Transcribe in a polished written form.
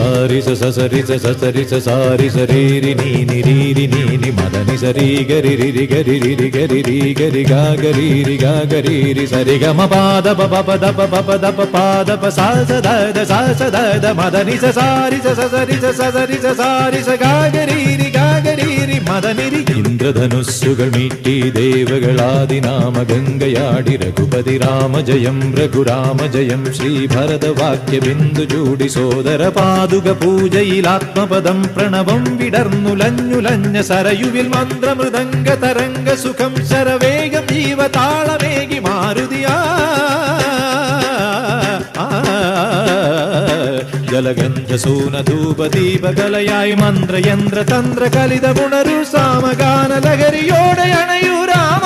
സാരി സസരി സസരി സാരി സരീരി നീനി രീരി നീനി മദനി സരി ഗരി രി ഗരി രി ഗരി രി ഗരി ഗാ ഗരി രി ഗാ ഗരി രി സരി ഗമ പാദ പ പ ദ പ പ ദ പ പാദ പ സാ സ ദ മദനി സസാരി സസരി സസരി സാരി സ ഗാ ഗരി രി ഗാ ഗരി രി മദനി രി. ഇന്ദ്രധനുസ്സുകൾ മീട്ടി ദേവകളാദിനാമ ഗംഗയാടി രഘുപതി രാമ ജയം രഘുരാമ ജയം ശ്രീഭരതവാക്യ ബിന്ദു ചൂടി സോദര പാതുക പൂജയിലാത്മപദം പ്രണവം വിടർന്നുലഞ്ഞുലഞ്ഞ സരയുവിൽ മന്ത്രമൃദംഗ തരംഗ സുഖം ശരവേഗം ജീവതാളമേകി മാരുതിയാ ജലഗന്ധ സൂനധൂപദീപകലയായി മന്ത്രയന്ത്ര തന്ത്ര കലിത പുണരു സാമഗാന ലഹരിയോടെ അണയൂ രാമ.